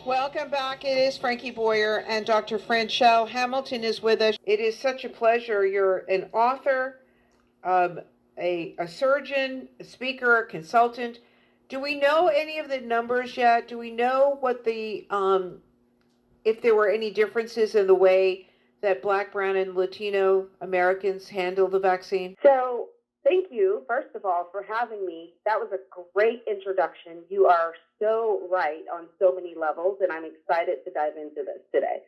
Welcome back. It is Frankie Boyer, and Dr. Franchell Hamilton is with us. It is such a pleasure. You're an author, a surgeon, a speaker, a consultant. Do we know any of the numbers yet? Do we know what the if there were any differences in the way that Black, Brown, and Latino Americans handle the vaccine? So thank you, first of all, for having me. That was a great introduction. You are so right on so many levels, and I'm excited to dive into this today.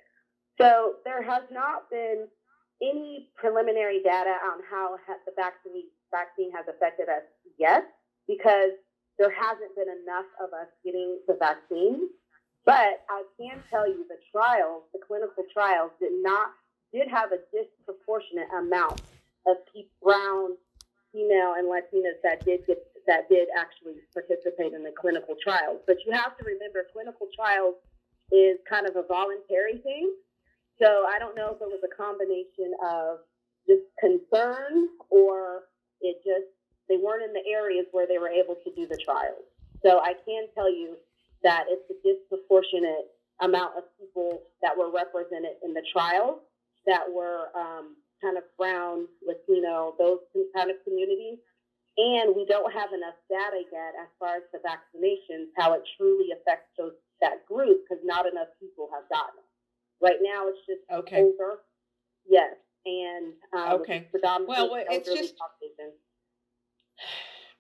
So there has not been any preliminary data on how the vaccine has affected us yet, because there hasn't been enough of us getting the vaccine. But I can tell you the clinical trials did have a disproportionate amount of brown, female, and Latinas that did actually participate in the clinical trials. But you have to remember, clinical trials is kind of a voluntary thing. So I don't know if it was a combination of just concern, or they weren't in the areas where they were able to do the trials. So I can tell you that it's a disproportionate amount of people that were represented in the trials that were kind of brown, Latino, those kind of communities. And we don't have enough data yet as far as the vaccinations, how it truly affects that group, because not enough people have gotten it. Right now, it's just older. Yes. And predominantly it's just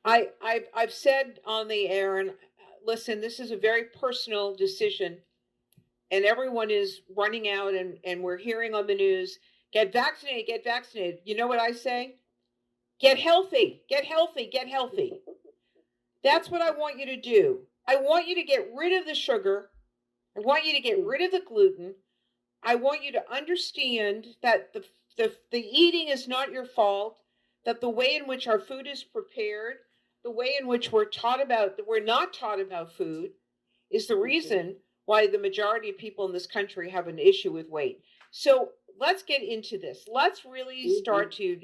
I've said on the air, and listen, this is a very personal decision, and everyone is running out, and we're hearing on the news, get vaccinated, get vaccinated. You know what I say? Get healthy, get healthy, get healthy. That's what I want you to do. I want you to get rid of the sugar. I want you to get rid of the gluten. I want you to understand that the eating is not your fault, that the way in which our food is prepared, the way in which we're not taught about food, is the reason why the majority of people in this country have an issue with weight. So let's get into this. Let's really start to,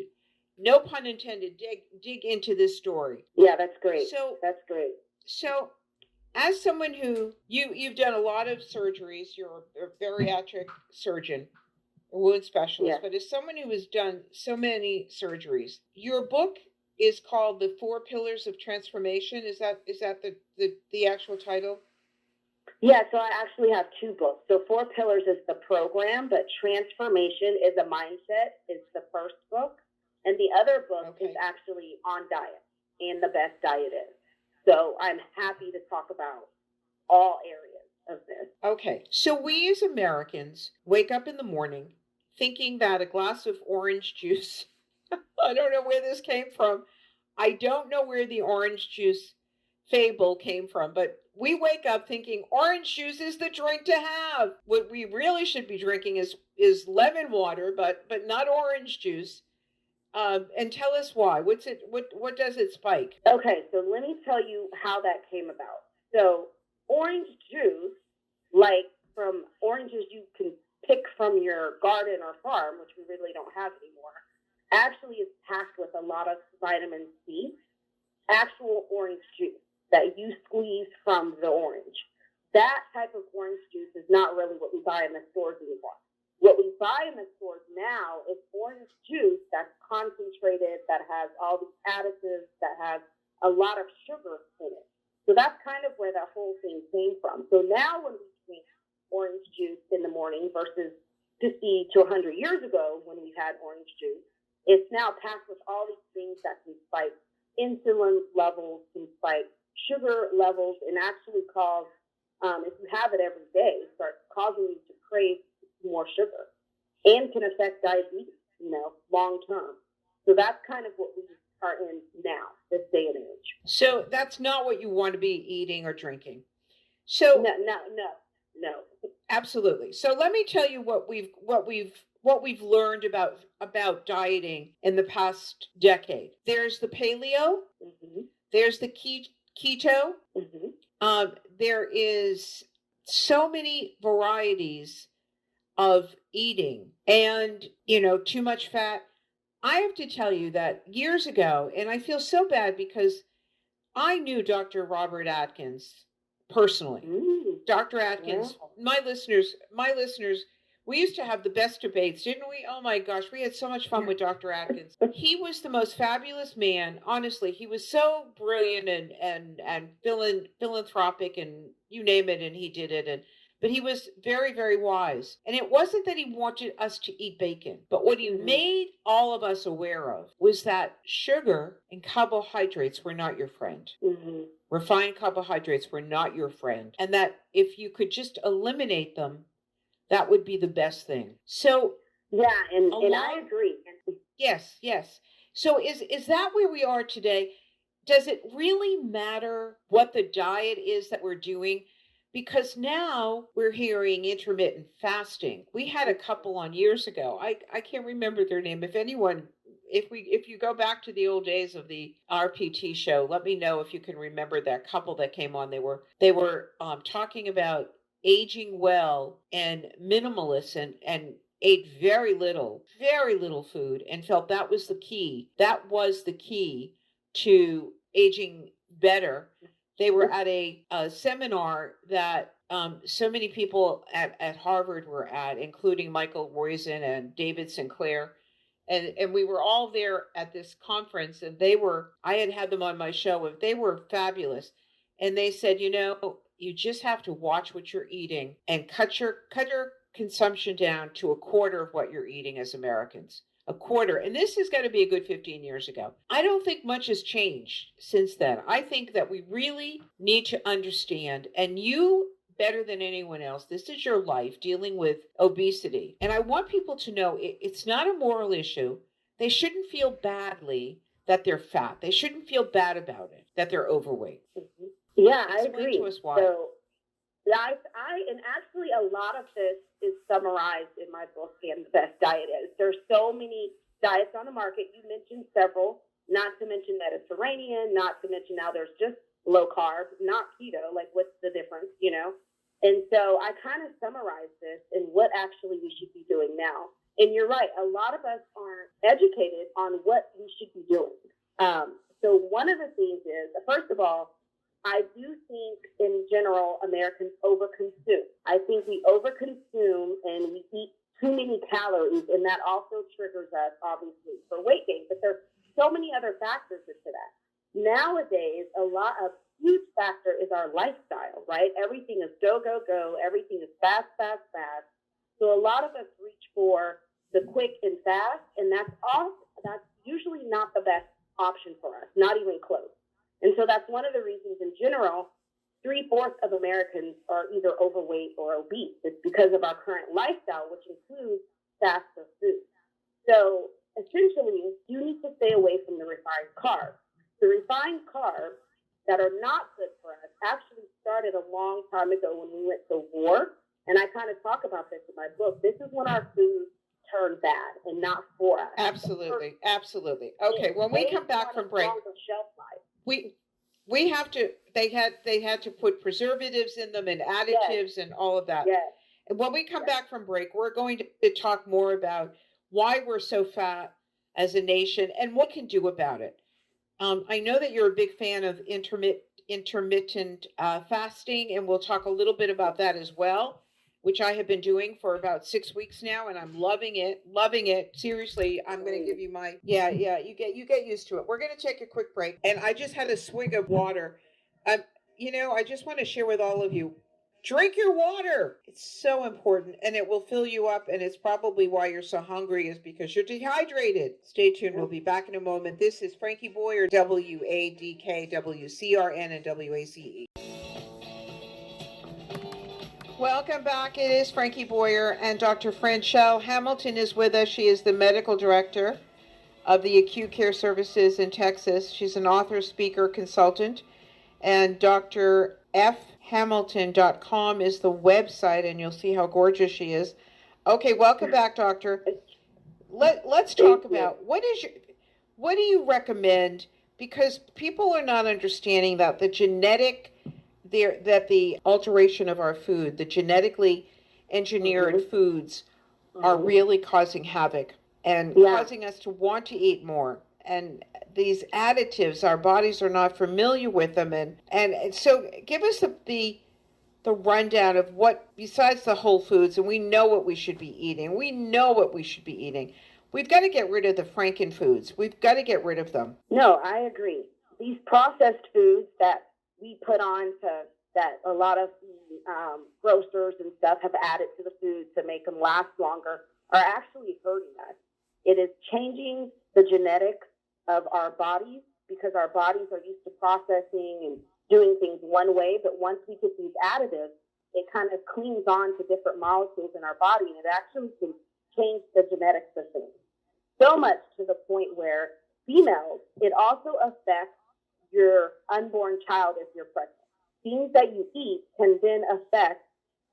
no pun intended, dig into this story. Yeah, that's great. That's great. So as someone who, you've done a lot of surgeries, you're a bariatric surgeon, a wound specialist, but as someone who has done so many surgeries, your book is called The 4 Pillars of Transformation. Is that the actual title? Yeah, so I actually have 2 books. So 4 Pillars is the program, but Transformation is a Mindset is the first book. And the other book is actually on diet and the best diet is. So I'm happy to talk about all areas of this. Okay, so we as Americans wake up in the morning thinking that a glass of orange juice, I don't know where this came from. I don't know where the orange juice fable came from, but we wake up thinking orange juice is the drink to have. What we really should be drinking is lemon water, but not orange juice. And tell us why. What does it spike? Okay, so let me tell you how that came about. So orange juice, like from oranges you can pick from your garden or farm, which we really don't have anymore, actually is packed with a lot of vitamin C, actual orange juice that you squeeze from the orange. That type of orange juice is not really what we buy in the stores anymore. What we buy in the stores now is orange juice that's concentrated, that has all these additives, that has a lot of sugar in it. So that's kind of where that whole thing came from. So now when we drink orange juice in the morning versus 50 to 100 years ago when we had orange juice, it's now packed with all these things that can spike insulin levels, can spike sugar levels, and actually cause, if you have it every day, start causing you to crave more sugar, and can affect diabetes, long term. So that's kind of what we are in now, this day and age. So that's not what you want to be eating or drinking. So no. Absolutely. So let me tell you what we've learned about dieting in the past decade. There's the paleo. There's the keto. There is so many varieties of eating, and too much fat. I have to tell you that years ago, and I feel so bad because I knew Dr. Robert Atkins personally. Dr. Atkins, my listeners, we used to have the best debates, didn't we? Oh my gosh, we had so much fun with Dr. Atkins. He was the most fabulous man. Honestly, he was so brilliant and philanthropic and you name it, and he did it. But he was very, very wise. And it wasn't that he wanted us to eat bacon, but what he made all of us aware of was that sugar and carbohydrates were not your friend. Refined carbohydrates were not your friend. And that if you could just eliminate them, that would be the best thing. So yeah, and I agree. Yes. So is that where we are today? Does it really matter what the diet is that we're doing? Because now we're hearing intermittent fasting. We had a couple on years ago. I can't remember their name. If you go back to the old days of the RPT show, let me know if you can remember that couple that came on. They were talking about aging well and minimalist and ate very little food and felt that was the key. That was the key to aging better. They were at a seminar that so many people at Harvard were at, including Michael Roizen and David Sinclair. And we were all there at this conference, and I had them on my show, and they were fabulous. And they said, you just have to watch what you're eating and cut your consumption down to a quarter of what you're eating as Americans. A quarter. And this is going to be a good 15 years ago. I don't think much has changed since then. I think that we really need to understand, and you better than anyone else, this is your life dealing with obesity. And I want people to know it's not a moral issue. They shouldn't feel badly that they're fat. They shouldn't feel bad about it, that they're overweight. Yeah, I agree. Explain to us why. So, and actually a lot of this is summarized in my book, And the Best Diet Is. There's so many diets on the market. You mentioned several, not to mention Mediterranean, not to mention now there's just low carb, not keto. Like, what's the difference, And so I kind of summarized this in what actually we should be doing now. And you're right, a lot of us aren't educated on what we should be doing. So one of the things is, first of all, I do think in general, Americans overconsume. I think we overconsume and we eat too many calories, and that also triggers us, obviously, for weight gain. But there's so many other factors into that. Nowadays, a huge factor is our lifestyle, right? Everything is go, go, go. Everything is fast, fast, fast. So a lot of us reach for the quick and fast, and that's usually not the best option for us, not even close. And so that's one of the reasons in general, 3/4 of Americans are either overweight or obese. It's because of our current lifestyle, which includes faster food. So essentially, you need to stay away from the refined carbs. The refined carbs that are not good for us actually started a long time ago when we went to war. And I kind of talk about this in my book. This is when our food turned bad and not for us. Absolutely. Okay, when we come back from break, we have to, they had to put preservatives in them and additives and all of that. Yes. And when we come back from break, we're going to talk more about why we're so fat as a nation and what we can do about it. I know that you're a big fan of intermittent fasting, and we'll talk a little bit about that as well, which I have been doing for about 6 weeks now, and I'm loving it. Seriously, I'm going to give you my, you get used to it. We're going to take a quick break, and I just had a swig of water. I just want to share with all of you, drink your water. It's so important, and it will fill you up, and it's probably why you're so hungry is because you're dehydrated. Stay tuned. We'll be back in a moment. This is Frankie Boyer, WADK, WCRN, and WACE. Welcome back. It is Frankie Boyer, and Dr. Franchell Hamilton is with us. She is the medical director of the Acute Care Services in Texas. She's an author, speaker, consultant, and drfhamilton.com is the website, and you'll see how gorgeous she is. Okay, welcome back, doctor. Let's talk about what do you recommend, because people are not understanding that the alteration of our food, the genetically engineered foods are really causing havoc and causing us to want to eat more. And these additives, our bodies are not familiar with them. And so give us the rundown of what, besides the whole foods, and we know what we should be eating. We know what we should be eating. We've got to get rid of the Franken foods. We've got to get rid of them. No, I agree. These processed foods that we put on to, that a lot of grocers and stuff have added to the food to make them last longer, are actually hurting us. It is changing the genetics of our bodies because our bodies are used to processing and doing things one way, but once we get these additives, it kind of clings on to different molecules in our body, and it actually can change the genetics of things. So much to the point where females, it also affects your unborn child if you're pregnant. Things that you eat can then affect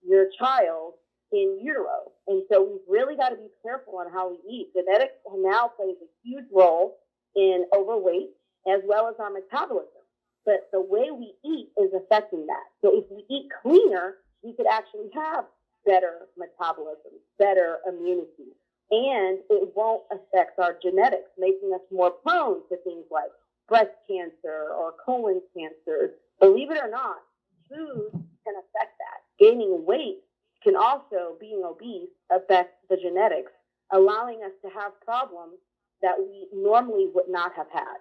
your child in utero. And so we've really got to be careful on how we eat. Genetics now plays a huge role in overweight as well as our metabolism. But the way we eat is affecting that. So if we eat cleaner, we could actually have better metabolism, better immunity, and it won't affect our genetics, making us more prone to things like breast cancer or colon cancer. Believe it or not, food can affect that. Gaining weight can also, being obese, affect the genetics, allowing us to have problems that we normally would not have had.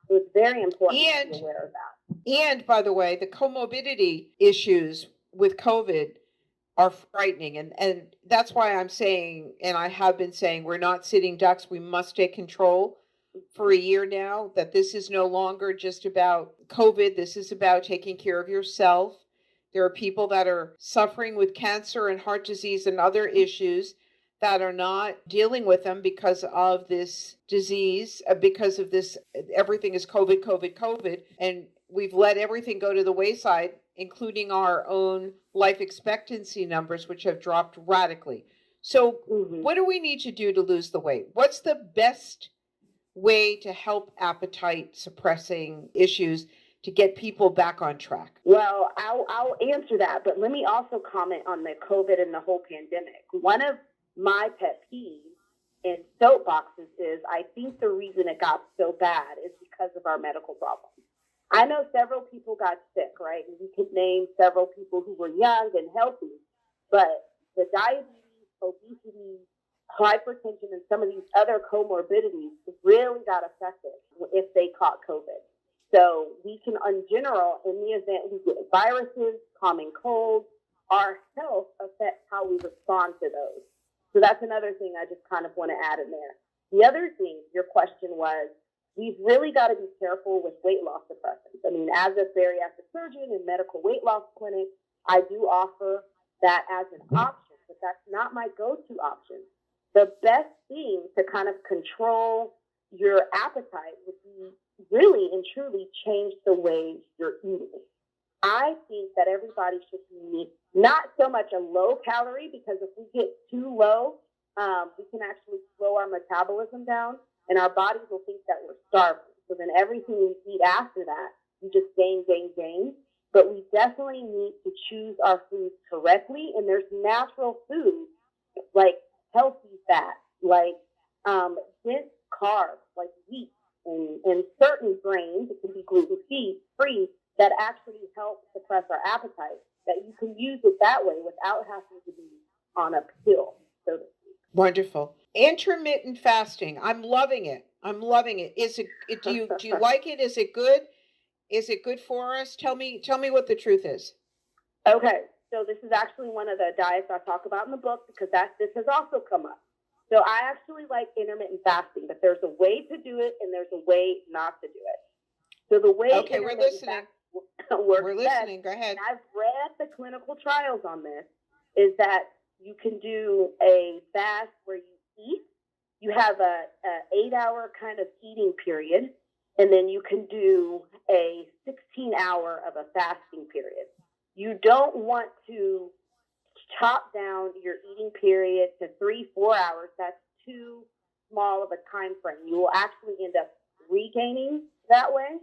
So it's very important to be aware of that. And by the way, the comorbidity issues with COVID are frightening. And that's why I'm saying, and I have been saying, we're not sitting ducks. We must take control for a year now, that this is no longer just about COVID. This is about taking care of yourself. There are people that are suffering with cancer and heart disease and other issues that are not dealing with them because of this disease, because of this, everything is COVID, COVID, COVID. And we've let everything go to the wayside, including our own life expectancy numbers, which have dropped radically. So what do we need to do to lose the weight? What's the best way to help appetite suppressing issues to get people back on track? Well, I'll answer that, but let me also comment on the COVID and the whole pandemic. One of my pet peeves in soapboxes is I think the reason it got so bad is because of our medical problems. I know several people got sick, right? And we could name several people who were young and healthy, but the diabetes, obesity, hypertension, and some of these other comorbidities really got affected if they caught COVID. So we can, in general, in the event we get viruses, common colds, our health affects how we respond to those. So that's another thing I just kind of want to add in there. The other thing, your question was, we've really got to be careful with weight loss suppressants. I mean, as a bariatric surgeon and medical weight loss clinic, I do offer that as an option, but that's not my go-to option. The best thing to kind of control your appetite would be really and truly change the way you're eating. I think that everybody should be not so much a low calorie, because if we get too low, we can actually slow our metabolism down and our bodies will think that we're starving. So then everything we eat after that, we just gain. But we definitely need to choose our foods correctly. And there's natural foods like healthy fat, like dense carbs, like wheat and certain grains, it can be gluten-free, that actually help suppress our appetite, that you can use it that way without having to be on a pill, so to speak. Wonderful. Intermittent fasting. I'm loving it. Is it, do you like it? Is it good? Is it good for us? Tell me what the truth is. Okay. So this is actually one of the diets I talk about in the book, because this has also come up. So I actually like intermittent fasting, but there's a way to do it and there's a way not to do it. So the way we're listening. We're listening. Go ahead. And I've read the clinical trials on this, is that you can do a fast where you eat. You have a 8-hour kind of eating period, and then you can do a 16-hour of a fasting period. You don't want to chop down your eating period to 3-4 hours. That's too small of a time frame. You will actually end up regaining that way.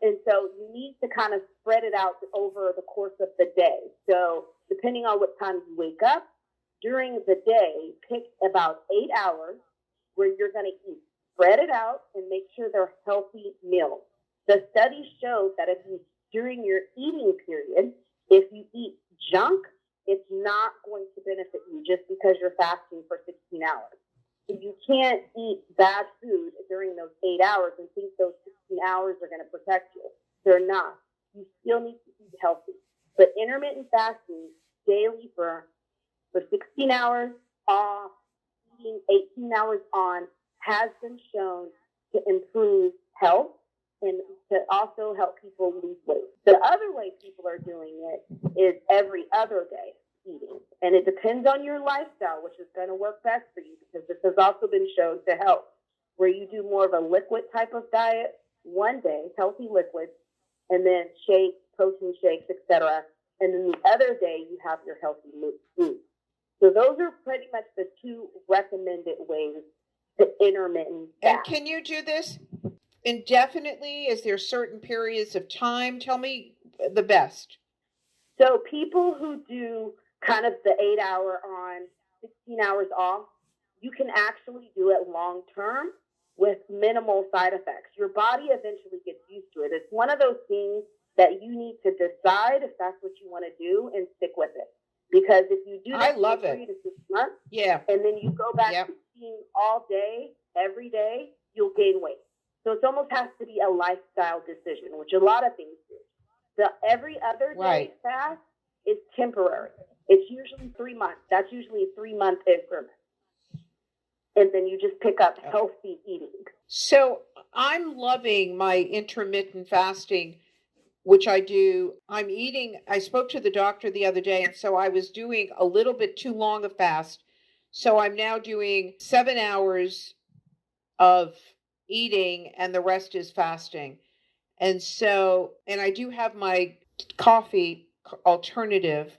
And so you need to kind of spread it out over the course of the day. So depending on what time you wake up, during the day, pick about 8 hours where you're going to eat. Spread it out and make sure they're healthy meals. The studies show that during your eating period, if you eat junk, it's not going to benefit you just because you're fasting for 16 hours. You can't eat bad food during those 8 hours and think those 16 hours are going to protect you. They're not. You still need to eat healthy. But intermittent fasting daily for 16 hours off, eating 18 hours on, has been shown to improve health and to also help people lose weight. The other way people are doing it is every other day eating. And it depends on your lifestyle, which is going to work best for you, because this has also been shown to help, where you do more of a liquid type of diet one day, healthy liquids, and then shakes, protein shakes, etc. And then the other day you have your healthy food. So those are pretty much the two recommended ways to intermittent fast. And can you do this indefinitely? Is there certain periods of time? Tell me the best. So people who do kind of the 8 hour on, 16 hours off, you can actually do it long term with minimal side effects. Your body eventually gets used to it. It's one of those things that you need to decide if that's what you want to do and stick with it. Because if you do that for 3 to 6 months, and then you go back to eating all day, every day, you'll gain weight. So it almost has to be a lifestyle decision, which a lot of things do. The every other day fast is temporary. It's usually 3 months. That's usually a 3-month increment. And then you just pick up healthy eating. So I'm loving my intermittent fasting, which I do. I spoke to the doctor the other day, and so I was doing a little bit too long a fast. So I'm now doing 7 hours of eating and the rest is fasting. And I do have my coffee alternative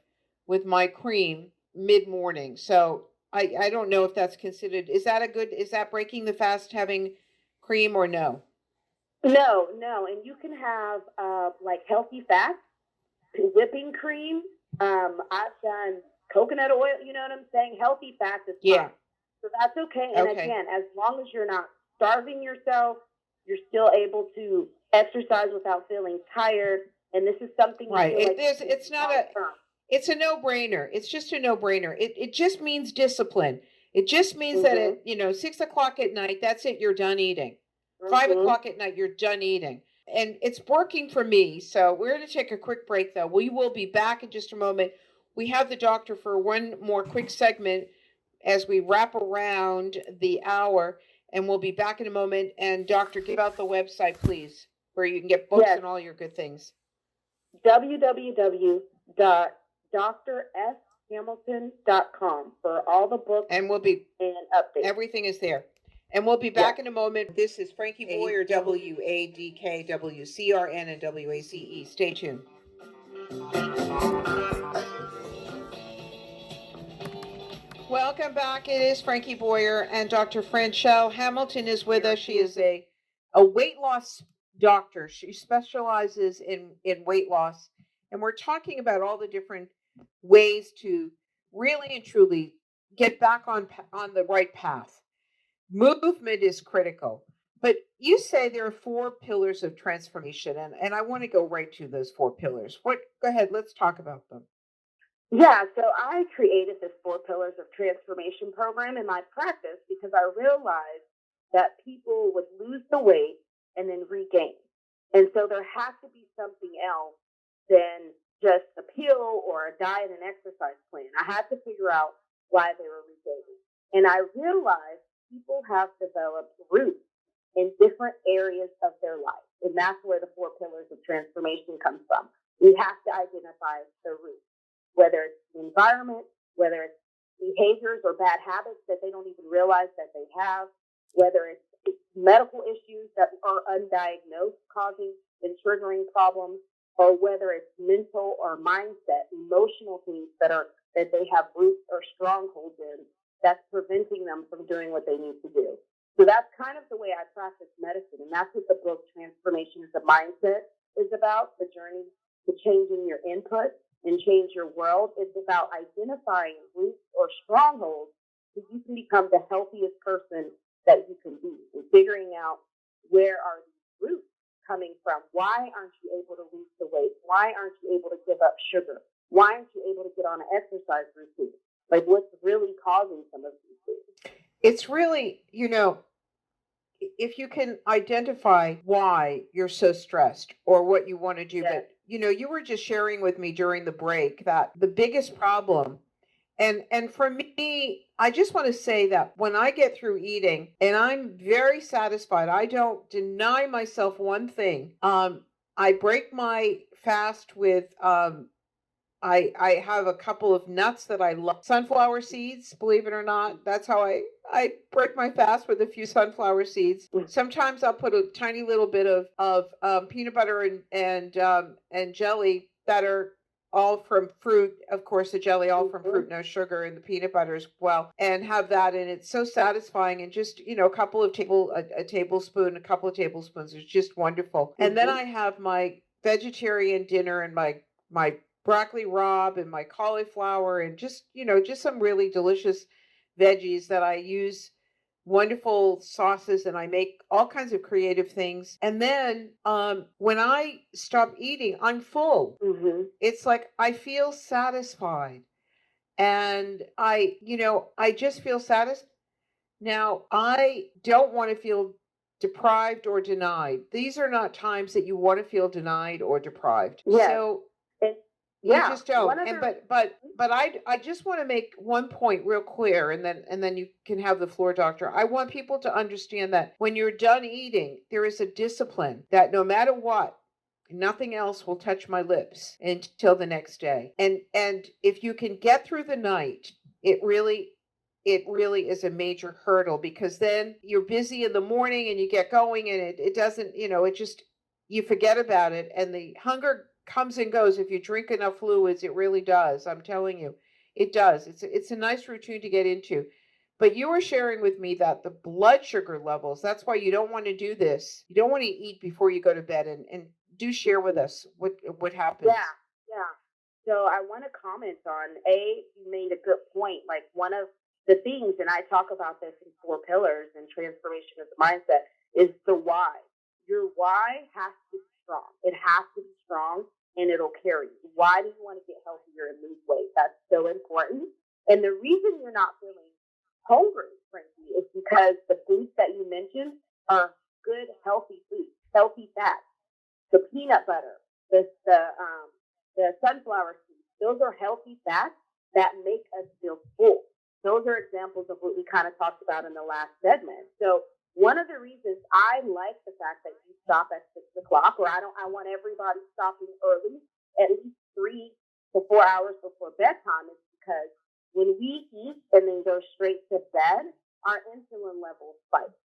with my cream mid-morning. So I don't know if that's considered, is that breaking the fast, having cream, or no? No. And you can have like healthy fats, whipping cream. I've done coconut oil, you know what I'm saying? Healthy fats is fine. So that's okay. And again, as long as you're not starving yourself, you're still able to exercise without feeling tired. And this is something it's a no-brainer. It's just a no-brainer. It just means discipline. It just means that at 6:00 at night, that's it, you're done eating. 5:00 at night, you're done eating. And it's working for me. So we're going to take a quick break, though. We will be back in just a moment. We have the doctor for one more quick segment as we wrap around the hour, and we'll be back in a moment. And doctor, give out the website, please, where you can get books and all your good things. www.drshamilton.com for all the books and updates. Everything is there. And we'll be back in a moment. This is Frankie Boyer, WADK, WCRN, and WACE. Stay tuned. Welcome back. It is Frankie Boyer, and Dr. Franchell Hamilton is with us. She is a weight loss doctor. She specializes in weight loss. And we're talking about all the different ways to really and truly get back on the right path. Movement is critical. But you say there are 4 pillars of transformation, and I want to go right to those 4 pillars. Go ahead, let's talk about them. Yeah, so I created this 4 pillars of transformation program in my practice because I realized that people would lose the weight and then regain. And so there has to be something else than just a pill or a diet and exercise plan. I had to figure out why they were regaining. And I realized people have developed roots in different areas of their life. And that's where the 4 pillars of transformation comes from. We have to identify the roots, whether it's the environment, whether it's behaviors or bad habits that they don't even realize that they have, whether it's medical issues that are undiagnosed causing and triggering problems, or whether it's mental or mindset, emotional things that they have roots or strongholds in that's preventing them from doing what they need to do. So that's kind of the way I practice medicine, and that's what the book Transformation is a Mindset is about, the journey to changing your input and change your world. It's about identifying roots or strongholds so you can become the healthiest person that you can be, and figuring out where are these roots coming from. Why aren't you able to lose the weight? Why aren't you able to give up sugar? Why aren't you able to get on an exercise routine? Like, what's really causing some of these things? It's really, if you can identify why you're so stressed or what you want to do, Yes. but you were just sharing with me during the break that the biggest problem, and for me, I just want to say that when I get through eating and I'm very satisfied, I don't deny myself one thing. I break my fast with I have a couple of nuts that I love. Sunflower seeds, believe it or not. That's how I break my fast with a few sunflower seeds. Sometimes I'll put a tiny little bit of peanut butter and jelly that are all from fruit. Of course, the jelly all from fruit, no sugar, and the peanut butter as well. And have that, and it's so satisfying. And just a couple of a tablespoon, a couple of tablespoons is just wonderful. And then I have my vegetarian dinner and my broccoli rabe and my cauliflower and just some really delicious veggies that I use wonderful sauces, and I make all kinds of creative things. And then when I stop eating, I'm full. It's like I feel satisfied, and I just feel satisfied. Now, I don't want to feel deprived or denied. These are not times that you want to feel denied or deprived. Yes. So And you yeah, just don't. one And other but I just want to make one point real clear, and then you can have the floor, doctor. I want people to understand that when you're done eating, there is a discipline that no matter what, nothing else will touch my lips until the next day. And if you can get through the night, it really is a major hurdle, because then you're busy in the morning and you get going, and it doesn't, it just, you forget about it, and the hunger comes and goes. If you drink enough fluids, it really does. I'm telling you, it does. It's a nice routine to get into. But you were sharing with me that the blood sugar levels, that's why you don't want to do this. You don't want to eat before you go to bed, and do share with us what happens. Yeah. So I want to comment on you made a good point. Like, one of the things, and I talk about this in 4 pillars and transformation of the mindset, is the why. Your why has to be strong. It has to be strong, and it'll carry you. Why do you want to get healthier and lose weight? That's so important. And the reason you're not feeling hungry, Frankie, is because the foods that you mentioned are good, healthy foods, healthy fats, the peanut butter, the sunflower seeds. Those are healthy fats that make us feel full. Those are examples of what we kind of talked about in the last segment. So one of the reasons I like the fact that you stop at 6 o'clock, or I want everybody stopping early, at least 3 to 4 hours before bedtime, is because when we eat and then go straight to bed, our insulin levels spike.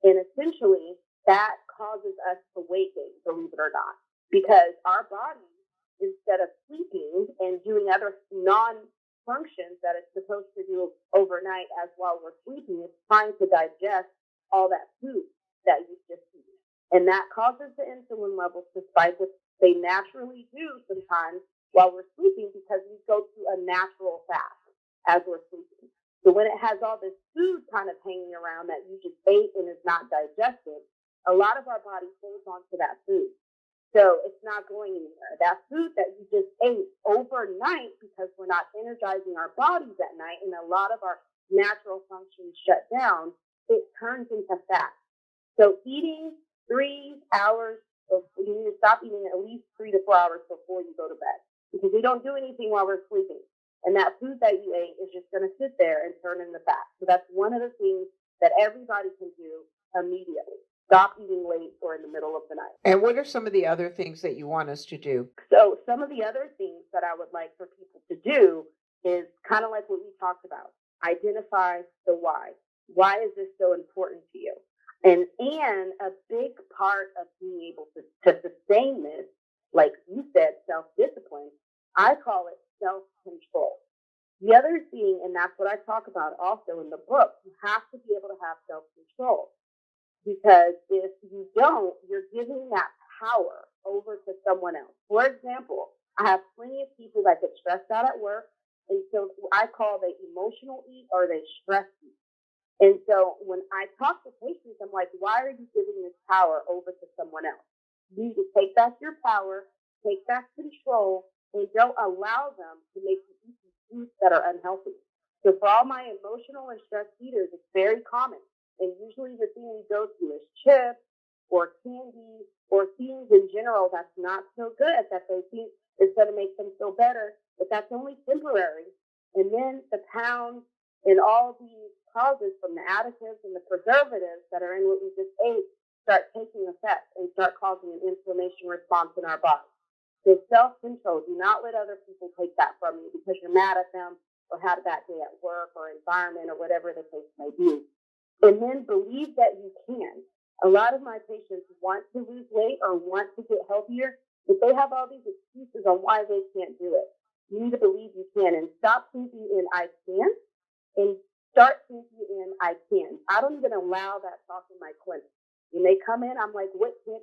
And essentially, that causes us to weight gain, believe it or not, because our body, instead of sleeping and doing other non-functions that it's supposed to do overnight as while we're sleeping, it's trying to digest all that food that you've just eaten. And that causes the insulin levels to spike, which they naturally do sometimes while we're sleeping, because we go through a natural fast as we're sleeping. So when it has all this food kind of hanging around that you just ate and is not digested, a lot of our body holds on to that food. So it's not going anywhere. That food that you just ate overnight, because we're not energizing our bodies at night and a lot of our natural functions shut down, it turns into fat. So eating 3 hours, you need to stop eating at least 3 to 4 hours before you go to bed, because we don't do anything while we're sleeping. And that food that you ate is just going to sit there and turn into fat. So that's one of the things that everybody can do immediately. Stop eating late or in the middle of the night. And what are some of the other things that you want us to do? So some of the other things that I would like for people to do is kind of like what we talked about. Identify the why. Why is this so important to you? And a big part of being able to sustain this, like you said, self-discipline, I call it self-control. The other thing, and that's what I talk about also in the book, you have to be able to have self-control. Because if you don't, you're giving that power over to someone else. For example, I have plenty of people that get stressed out at work, and so I call they emotional eat or they stress eat. And so when I talk to patients, I'm like, why are you giving this power over to someone else? You need to take back your power, take back control, and don't allow them to make you eat these foods that are unhealthy. So for all my emotional and stress eaters, it's very common. And usually the thing we go to is chips or candy or things in general that's not so good that they think is going to make them feel better, but that's only temporary. And then the pounds and all these causes from the additives and the preservatives that are in what we just ate start taking effect and start causing an inflammation response in our body. So self-control. Do not let other people take that from you because you're mad at them or had a bad day at work or environment or whatever the case may be. And then believe that you can. A lot of my patients want to lose weight or want to get healthier, but they have all these excuses on why they can't do it. You need to believe you can and stop thinking in I can't and start thinking in I can. I don't even allow that talk in my clinic. When they come in, I'm like,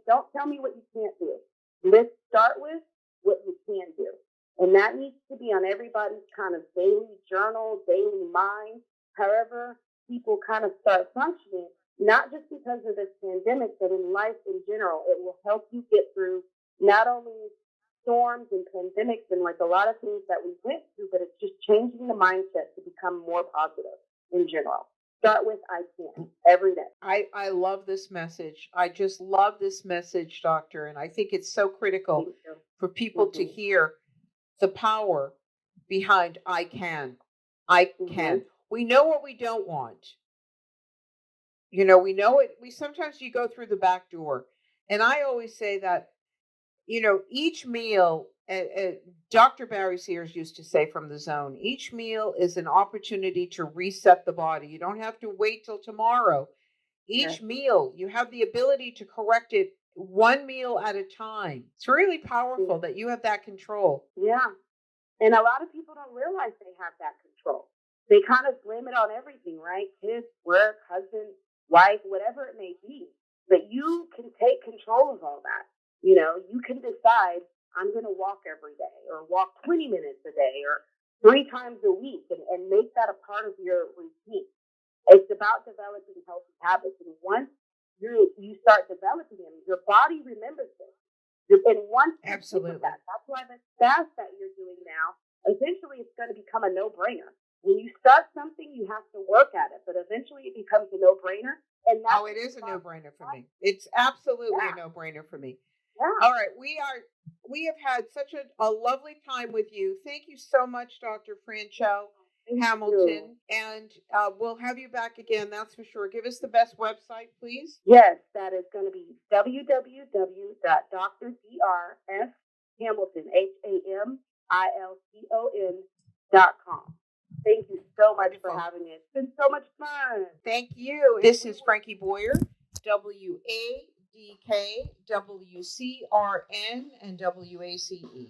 don't tell me what you can't do. Let's start with what you can do. And that needs to be on everybody's kind of daily journal, daily mind, however people kind of start functioning, not just because of this pandemic, but in life in general. It will help you get through not only storms and pandemics and like a lot of things that we went through, but it's just changing the mindset to become more positive in general. Start with I can every day. I love this message. I just love this message, doctor. And I think it's so critical for people to hear the power behind I can. I can. We know what we don't want. You know, we know it. Sometimes you go through the back door. And I always say that, you know, each meal, Dr. Barry Sears used to say from the zone, each meal is an opportunity to reset the body. You don't have to wait till tomorrow. Each meal, you have the ability to correct it one meal at a time. It's really powerful that you have that control. Yeah. And a lot of people don't realize they have that control. They kind of blame it on everything, right? Kids, work, husband, wife, whatever it may be. But you can take control of all that. You know, you can decide I'm going to walk every day or walk 20 minutes a day or 3 times a week and make that a part of your routine. It's about developing healthy habits. And once you start developing them, your body remembers this. And once you stick with that's why the fast that you're doing now, eventually it's going to become a no-brainer. When you start something, you have to work at it, but eventually it becomes a no-brainer. And that's it is a no-brainer for me. It's absolutely a no-brainer for me. Yeah. All right, we have had such a lovely time with you. Thank you so much, Dr. Franchell Hamilton, and we'll have you back again. That's for sure. Give us the best website, please. Yes, that is going to be www.drdrshamilton HAMILTON.com. Thank you so much for having me. It's been so much fun. Thank you. This is Frankie Boyer, WADK, WCRN, and WACE.